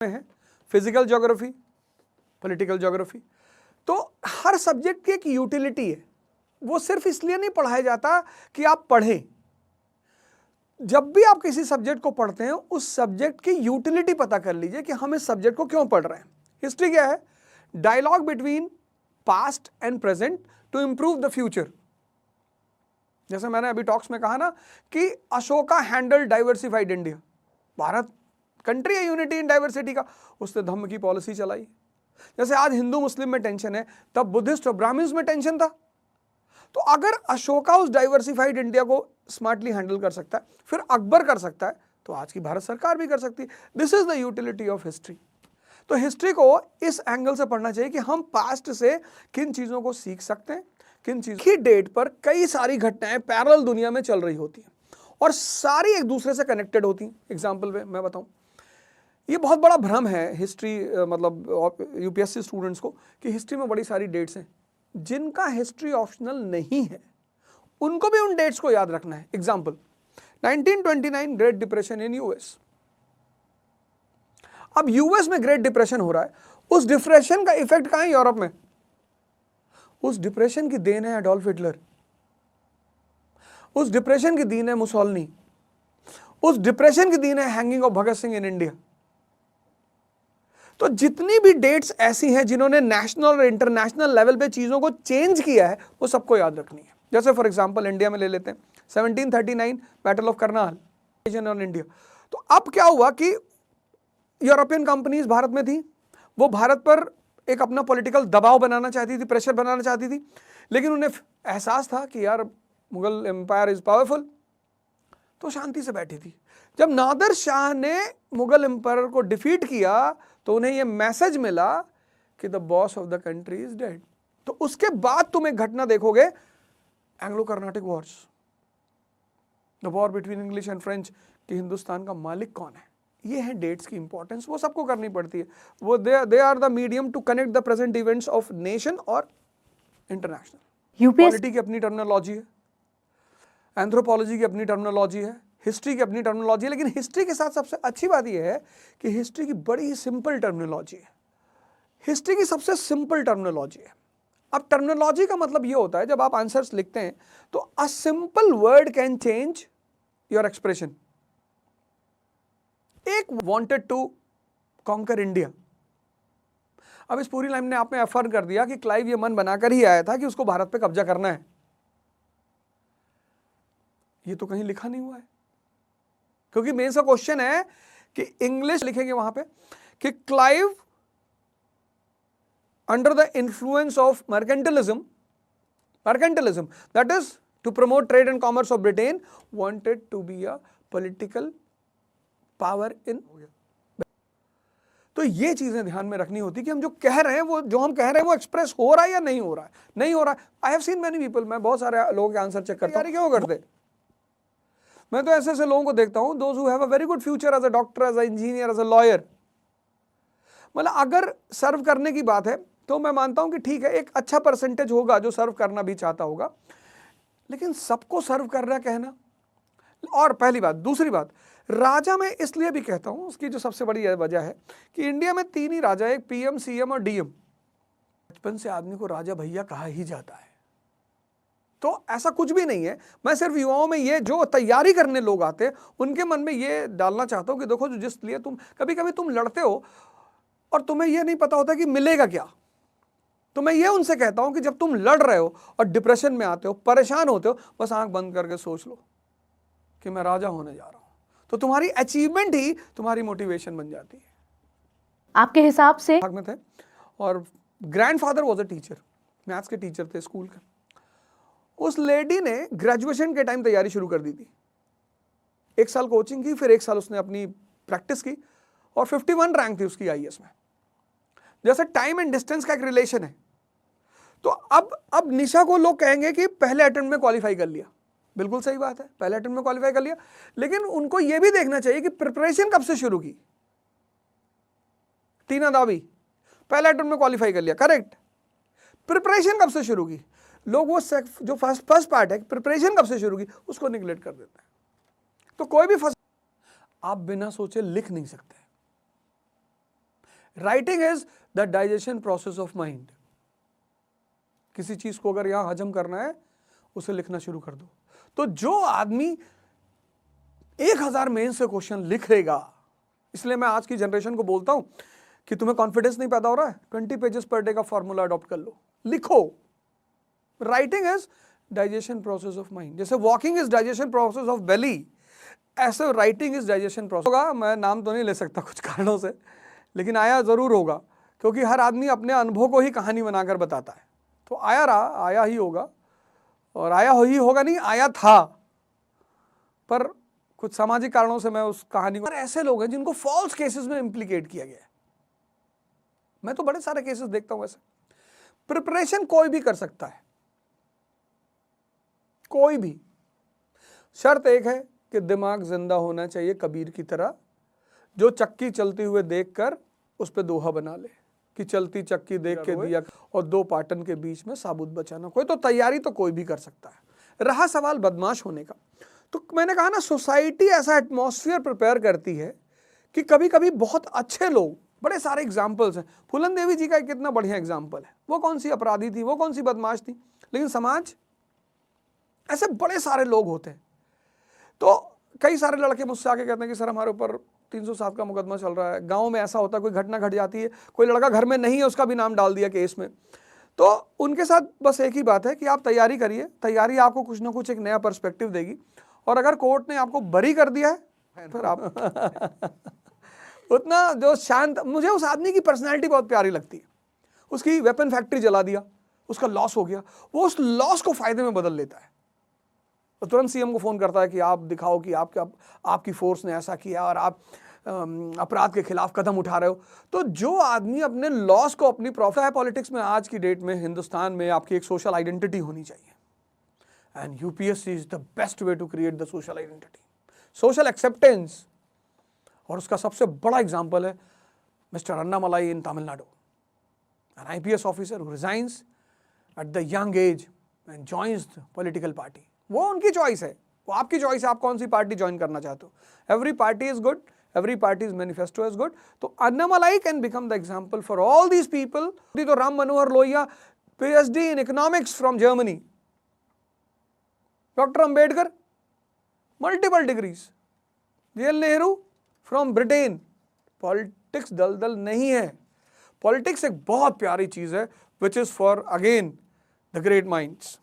में है, physical geography, political geography. तो हर सब्जेक्ट की एक यूटिलिटी है, वो सिर्फ इसलिए नहीं पढ़ाया जाता कि आप पढ़ें। जब भी आप किसी सब्जेक्ट को पढ़ते हैं उस सब्जेक्ट की यूटिलिटी पता कर लीजिए कि हम इस सब्जेक्ट को क्यों पढ़ रहे हैं। हिस्ट्री क्या है? Dialogue between past and present to improve the future. जैसे मैंने अभी टॉक्स में कहा ना कि Ashoka handle diversified India, Bharat country है यूनिटी इन डाइवर्सिटी का, उसने धम्म की पॉलिसी चलाई। जैसे आज हिंदू मुस्लिम में टेंशन है, तब बुद्धिस्ट और ब्राह्मण्स में टेंशन था। तो अगर अशोका उस डाइवर्सिफाइड इंडिया को स्मार्टली हैंडल कर सकता है, फिर अकबर कर सकता है, तो आज की भारत सरकार भी कर सकती है। This is the utility of history. तो हिस्ट्री को इस एंगल से पढ़ना चाहिए कि हम पास्ट से किन चीजों को सीख सकते हैं, किन चीजों की डेट पर कई सारी घटनाएं पैरेलल दुनिया में चल रही होती हैं और सारी एक दूसरे से कनेक्टेड होती हैं। एग्जाम्पल में मैं बताऊं, ये बहुत बड़ा भ्रम है हिस्ट्री मतलब यूपीएससी स्टूडेंट्स को कि हिस्ट्री में बड़ी सारी डेट्स हैं। जिनका हिस्ट्री ऑप्शनल नहीं है उनको भी उन डेट्स को याद रखना है। Example 1929 great depression in US. अब यूएस में ग्रेट डिप्रेशन हो रहा है, उस डिप्रेशन का इफेक्ट कहां है? यूरोप में। उस डिप्रेशन की देन है एडोल्फ हिटलर, उस डिप्रेशन की देन है मुसोलिनी, उस डिप्रेशन की देन है hanging of Bhagat Singh in India. तो जितनी भी डेट्स ऐसी हैं जिन्होंने नेशनल और इंटरनेशनल लेवल पे चीजों को चेंज किया है, वो सबको याद रखनी है। जैसे फॉर एग्जांपल इंडिया में ले लेते हैं 1739 बैटल ऑफ करनाल और इंडिया। तो अब क्या हुआ कि यूरोपियन कंपनीज भारत में थी, वो भारत पर एक अपना पॉलिटिकल दबाव बनाना चाहती थी, प्रेशर बनाना चाहती थी, लेकिन उन्हें एहसास था कि यार मुगल एम्पायर इज पावरफुल, तो शांति से बैठी थी। जब नादिर शाह ने मुगल एम्पायर को डिफीट किया तो उन्हें यह मैसेज मिला कि the boss of the country is dead. तो उसके बाद तुम एक घटना देखोगे, Anglo Carnatic Wars, the war between English and French, कि हिंदुस्तान का मालिक कौन है। ये है डेट्स की इंपॉर्टेंस, वो सबको करनी पड़ती है। वो they are the medium to connect the present events of nation और इंटरनेशनल। पॉलिटी की अपनी टर्मिनोलॉजी है, एंथ्रोपोलॉजी की अपनी टर्मिनोलॉजी है, हिस्ट्री की अपनी टर्मिनोलॉजी है, लेकिन हिस्ट्री के साथ सबसे अच्छी बात यह है कि हिस्ट्री की बड़ी ही सिंपल टर्मिनोलॉजी है। हिस्ट्री की सबसे सिंपल टर्मिनोलॉजी है। अब टर्मिनोलॉजी का मतलब यह होता है, जब आप आंसर्स लिखते हैं तो a simple word can change your expression. एक वांटेड टू कॉन्कर इंडिया, अब इस पूरी लाइन ने आप में अफर्म कर दिया कि क्लाइव ये मन बनाकर ही आया था कि उसको भारत पे कब्जा करना है। ये तो कहीं लिखा नहीं हुआ है, क्योंकि मेन सा क्वेश्चन है कि इंग्लिश लिखेंगे वहां पे कि Clive under the influence of mercantilism that is to promote trade and commerce of Britain wanted to be a political power in. तो ये चीजें ध्यान में रखनी होती कि हम जो कह रहे हैं वो एक्सप्रेस हो रहा है या नहीं हो रहा है। नहीं हो रहा है, I have seen many people, मैं बहुत सारे लोगों के आंसर चेक करता हूं, क्यों करते। मैं तो ऐसे लोगों को देखता हूं, those who have a very good future as a doctor, as a engineer, as a lawyer. मतलब अगर सर्व करने की बात है तो मैं मानता हूं कि ठीक है, एक अच्छा परसेंटेज होगा जो सर्व करना भी चाहता होगा, लेकिन सबको सर्व कर रहा कहना। और पहली बात, दूसरी बात, राजा मैं इसलिए भी कहता हूं, उसकी जो सबसे बड़ी वजह है कि इंडिया में 3 ही राजा है, एक पीएम, सीएम और डीएम। बचपन से आदमी को राजा भैया कहा ही जाता है, तो ऐसा कुछ भी नहीं है। मैं सिर्फ युवाओं में ये जो तैयारी करने लोग आते हैं उनके मन में ये डालना चाहता हूं कि देखो, जो जिस लिए तुम कभी कभी तुम लड़ते हो और तुम्हें ये नहीं पता होता कि मिलेगा क्या, तो मैं ये उनसे कहता हूं कि जब तुम लड़ रहे हो और डिप्रेशन में आते हो, परेशान होते हो, बस आंख बंद करके सोच लो कि मैं राजा होने जा रहा हूं, तो तुम्हारी अचीवमेंट ही तुम्हारी मोटिवेशन बन जाती है। आपके हिसाब से भाग में थे और grandfather was a teacher, maths के टीचर थे स्कूल के। उस लेडी ने ग्रेजुएशन के टाइम तैयारी शुरू कर दी थी। 1 साल कोचिंग की, फिर 1 साल उसने अपनी प्रैक्टिस की और 51 रैंक थी उसकी आईएएस में। जैसे टाइम एंड डिस्टेंस का एक रिलेशन है, तो अब निशा को लोग कहेंगे कि पहले अटेम्प्ट में क्वालिफाई कर लिया। बिल्कुल सही बात है, पहले अटेम्प्ट में क्वालिफाई कर लिया, लेकिन उनको यह भी देखना चाहिए कि प्रिपरेशन कब से शुरू की। टीना दावी पहले अटेम्प्ट में क्वालिफाई कर लिया, करेक्ट। प्रिपरेशन कब से शुरू की? लोग वो जो फर्स्ट पार्ट है, प्रिपरेशन कब से शुरू की, उसको निगलेक्ट कर देते हैं। तो कोई भी आप बिना सोचे लिख नहीं सकते। Writing is the digestion process of mind. किसी चीज को अगर यहां हजम करना है, उसे लिखना शुरू कर दो। तो जो आदमी 1000 मेन से क्वेश्चन लिख लेगा, इसलिए मैं आज की जनरेशन को बोलता हूं कि तुम्हें कॉन्फिडेंस नहीं पैदा हो रहा है, 20 पेजेस पर डे का फॉर्मूला अडॉप्ट कर लो, लिखो। Writing is digestion process of mind. जैसे walking is digestion process of belly, ऐसे राइटिंग इज डाइजेशन प्रोसेस होगा। मैं नाम तो नहीं ले सकता कुछ कारणों से, लेकिन आया जरूर होगा, क्योंकि हर आदमी अपने अनुभव को ही कहानी बनाकर बताता है। तो आया रहा, आया ही होगा, और आया ही होगा नहीं, आया था, पर कुछ सामाजिक कारणों से मैं उस कहानी को, ऐसे लोग हैं जिनको फॉल्स केसेस में इंप्लीकेट किया गया है। मैं तो बड़े सारे केसेस देखता हूं ऐसे। प्रिपरेशन कोई भी कर सकता है, कोई भी। शर्त एक है कि दिमाग जिंदा होना चाहिए, कबीर की तरह, जो चक्की चलते हुए देखकर उस पर दोहा बना ले कि चलती चक्की देख के दिया और 2 पाटन के बीच में साबुत बचाना। कोई तो तैयारी तो कोई भी कर सकता है। रहा सवाल बदमाश होने का, तो मैंने कहा ना, सोसाइटी ऐसा एटमॉस्फेयर प्रिपेयर करती है कि कभी कभी बहुत अच्छे लोग, बड़े सारे एग्जाम्पल्स हैं। फूलन देवी जी का एक कितना बढ़िया एग्जाम्पल है। वो कौन सी अपराधी थी, वो कौन सी बदमाश थी, लेकिन समाज, ऐसे बड़े सारे लोग होते हैं। तो कई सारे लड़के मुझसे आके कहते हैं कि सर हमारे ऊपर 307 का मुकदमा चल रहा है। गांव में ऐसा होता है, कोई घटना घट जाती है, कोई लड़का घर में नहीं है, उसका भी नाम डाल दिया केस में। तो उनके साथ बस एक ही बात है कि आप तैयारी करिए, तैयारी आपको कुछ ना कुछ एक नया पर्सपेक्टिव देगी। और अगर कोर्ट ने आपको बरी कर दिया है, फिर आप उतना जो शांत, मुझे उस आदमी की पर्सनैलिटी बहुत प्यारी लगती है। उसकी वेपन फैक्ट्री जला दिया, उसका लॉस हो गया, वो उस लॉस को फायदे में बदल लेता है। तो तुरंत सीएम को फोन करता है कि आप दिखाओ कि आपकी फोर्स ने ऐसा किया और आप अपराध के खिलाफ कदम उठा रहे हो। तो जो आदमी अपने लॉस को अपनी प्रॉफिट है, पॉलिटिक्स में आज की डेट में हिंदुस्तान में आपकी एक सोशल आइडेंटिटी होनी चाहिए, and UPSC is the best way to create the social identity, social acceptance. और उसका सबसे बड़ा एग्जाम्पल है Mister Annamalai in Tamil Nadu, an IPS officer who resigns at the young age and joins the political party. वो उनकी choice है, वो आपकी चॉइस है, आप कौन सी पार्टी ज्वाइन करना चाहते हो। Every party is good, every parties manifesto is good. तो Annamalai can become the example for all these people. तो Ram Manohar Lohia, PhD in economics from Germany, doctor Ambedkar, multiple degrees, Jawaharlal Nehru from Britain. Politics दलदल नहीं है, पॉलिटिक्स एक बहुत प्यारी चीज है, which is for again the great minds.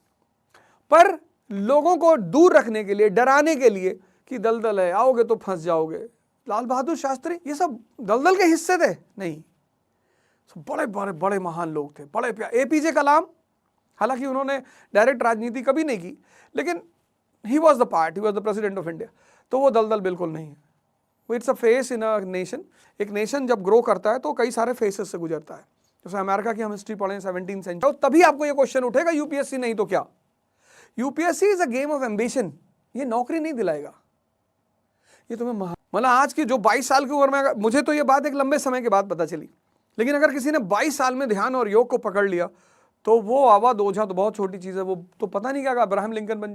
पर लोगों को दूर रखने के लिए, डराने के लिए कि दलदल है, आओगे तो फंस जाओगे। लाल बहादुर शास्त्री, ये सब दलदल के हिस्से थे? नहीं, सब बड़े बड़े बड़े महान लोग थे, बड़े प्यारे। एपीजे कलाम, हालांकि उन्होंने डायरेक्ट राजनीति कभी नहीं की, लेकिन he was the part, he was the president of India. तो वो दलदल बिल्कुल नहीं है। It's a face in a nation. एक नेशन जब ग्रो करता है तो कई सारे फेसेस से गुजरता है। जैसे अमेरिका की हम हिस्ट्री पढ़ें 17th सेंचुरी, तो तभी आपको ये क्वेश्चन उठेगा यूपीएससी नहीं तो क्या। UPSC is a game of ambition, ये नौकरी नहीं दिलाएगा, ये तुम्हें मतलब आज की जो 22 साल की उम्र में, मुझे तो ये बात एक लंबे समय के बाद पता चली, लेकिन अगर किसी ने 22 साल में ध्यान और योग को पकड़ लिया तो वो आवाज ओझा तो बहुत छोटी चीज है, वो तो पता नहीं क्या अब्राहम लिंकन बन जाए।